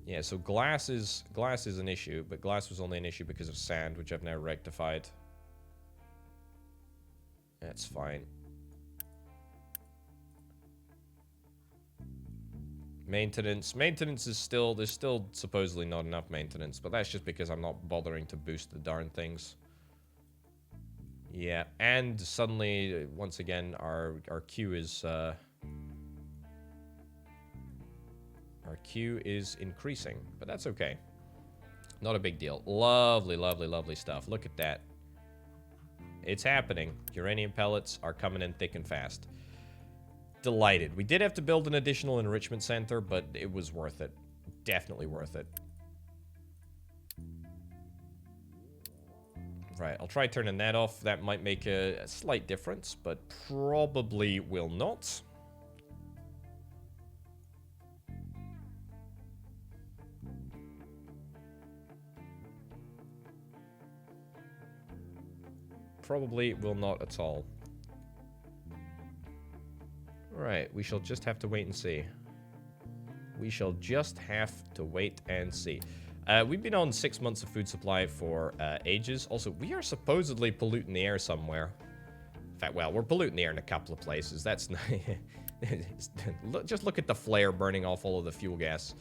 Yeah, so glass is an issue, but glass was only an issue because of sand, which I've now rectified. That's fine. Maintenance is still, there's still supposedly not enough maintenance, but that's just because I'm not bothering to boost the darn things. Yeah, and suddenly, once again, our queue is Our queue is increasing, but that's okay. Not a big deal. Lovely, lovely, lovely stuff. Look at that. It's happening. Uranium pellets are coming in thick and fast. Delighted. We did have to build an additional enrichment center, but it was worth it. Definitely worth it. Right, I'll try turning that off. That might make a slight difference, but probably will not. Probably will not at all. Right, we shall just have to wait and see. We shall just have to wait and see. We've been on 6 months of food supply for ages. Also, we are supposedly polluting the air somewhere. In fact, well, we're polluting the air in a couple of places. That's just look at the flare burning off all of the fuel gas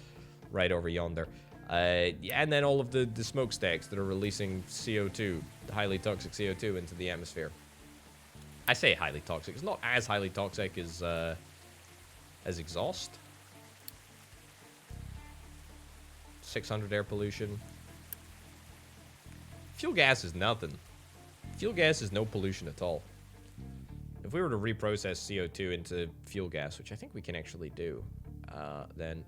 right over yonder. And then all of the smokestacks that are releasing CO2, highly toxic CO2 into the atmosphere. I say highly toxic. It's not as highly toxic as exhaust. 600 air pollution. Fuel gas is nothing. Fuel gas is no pollution at all. If we were to reprocess CO2 into fuel gas, which I think we can actually do, then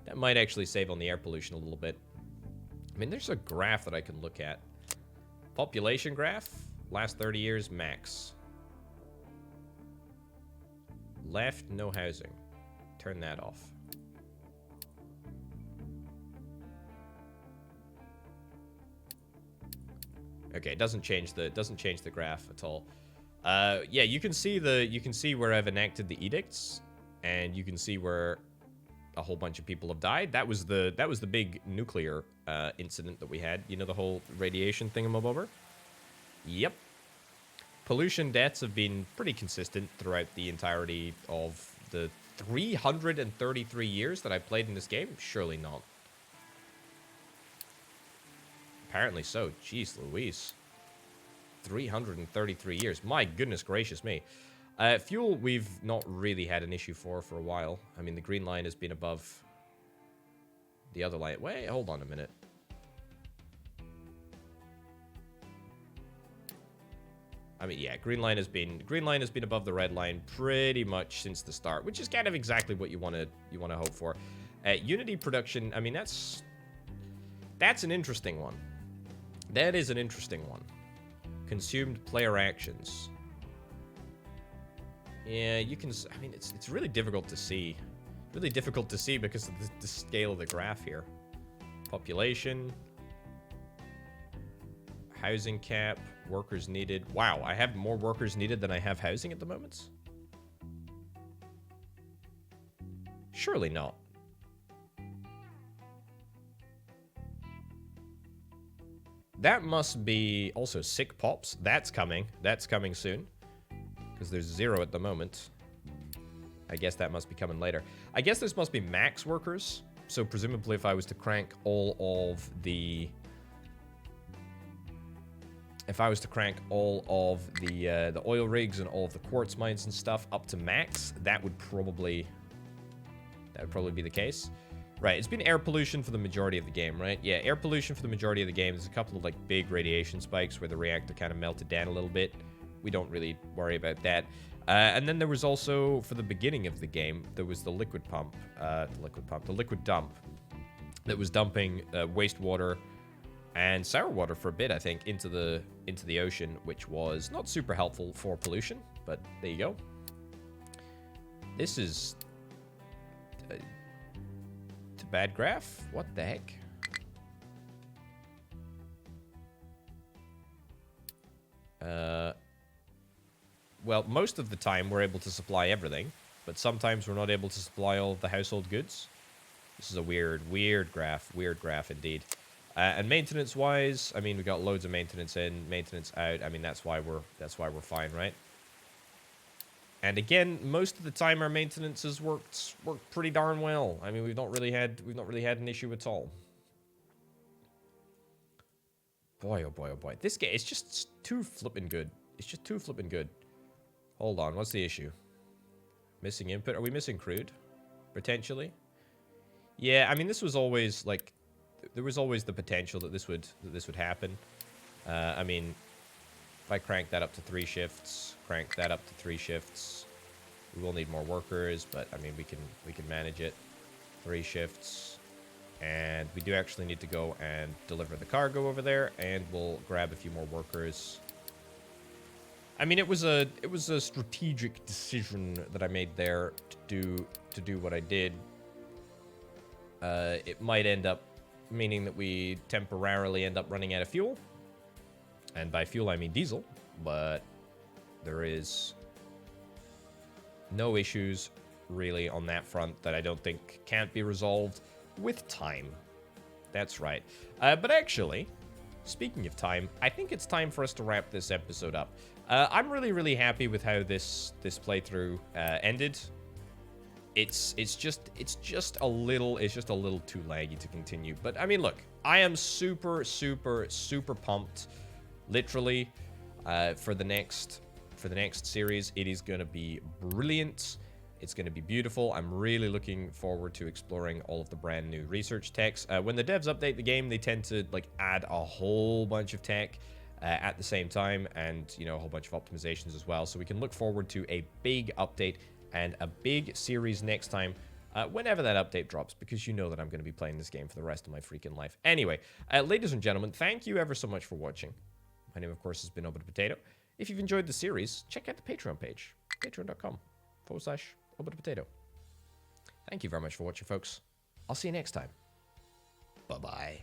that might actually save on the air pollution a little bit. I mean, there's a graph that I can look at. Population graph, last 30 years, max. Left, no housing. Turn that off. Okay, it doesn't change the graph at all. Yeah, you can see where I've enacted the edicts, and you can see where a whole bunch of people have died. That was the big nuclear incident that we had. You know, the whole radiation thingamabobber? Yep. Pollution deaths have been pretty consistent throughout the entirety of the 333 years that I played in this game. Surely not. Apparently so. Jeez Louise. 333 years. My goodness gracious me. Fuel, we've not really had an issue for a while. I mean, the green line has been above the other line. Wait, hold on a minute. I mean, yeah, green line has been above the red line pretty much since the start, which is kind of exactly what you want to hope for. Unity production, I mean, that's an interesting one. That is an interesting one. Consumed player actions. Yeah, you can. I mean, it's really difficult to see. Really difficult to see because of the scale of the graph here. Population. Housing cap. Workers needed. Wow, I have more workers needed than I have housing at the moment? Surely not. That must be also sick pops. That's coming. That's coming soon. Because there's 0 at the moment. I guess that must be coming later. I guess this must be max workers. So presumably if I was to crank all of the... If I was to crank all of the oil rigs and all of the quartz mines and stuff up to max, that would probably be the case. Right, it's been air pollution for the majority of the game, right? Yeah, air pollution for the majority of the game. There's a couple of, like, big radiation spikes where the reactor kind of melted down a little bit. We don't really worry about that. And then there was also, for the beginning of the game, there was the liquid dump that was dumping wastewater and sour water for a bit, I think, into the ocean, which was not super helpful for pollution, but there you go. This is... bad graph? What the heck? Well, most of the time we're able to supply everything, but sometimes we're not able to supply all of the household goods. This is a weird graph indeed. And maintenance-wise, I mean, we got loads of maintenance in, maintenance out. I mean, that's why we're fine, right? And again, most of the time our maintenance has worked pretty darn well. I mean, we've not really had an issue at all. Boy, oh boy, oh boy. This game, it's just too flippin' good. It's just too flippin' good. Hold on, what's the issue? Missing input? Are we missing crude? Potentially? Yeah, I mean, this was always, like, there was always the potential that this would happen. I mean, if I crank that up to 3 shifts, crank that up to 3 shifts, we will need more workers, but, I mean, we can manage it. 3 shifts. And we do actually need to go and deliver the cargo over there, and we'll grab a few more workers. I mean, it was a strategic decision that I made there to do what I did. It might end up meaning that we temporarily end up running out of fuel. And by fuel, I mean diesel. But there is no issues, really, on that front that I don't think can't be resolved with time. That's right. But actually, speaking of time, I think it's time for us to wrap this episode up. I'm really happy with how this playthrough ended. It's just a little too laggy to continue. But I mean, look, I am super pumped, literally, for the next series. It is gonna be brilliant. It's gonna be beautiful. I'm really looking forward to exploring all of the brand new research techs. When the devs update the game, they tend to like add a whole bunch of tech at the same time, and you know, a whole bunch of optimizations as well. So we can look forward to a big update and a big series next time, whenever that update drops, because you know that I'm going to be playing this game for the rest of my freaking life. Anyway, ladies and gentlemen, thank you ever so much for watching. My name, of course, has been ObitoPotato. If you've enjoyed the series, check out the Patreon page, patreon.com/ObitoPotato. Thank you very much for watching, folks. I'll see you next time. Bye-bye.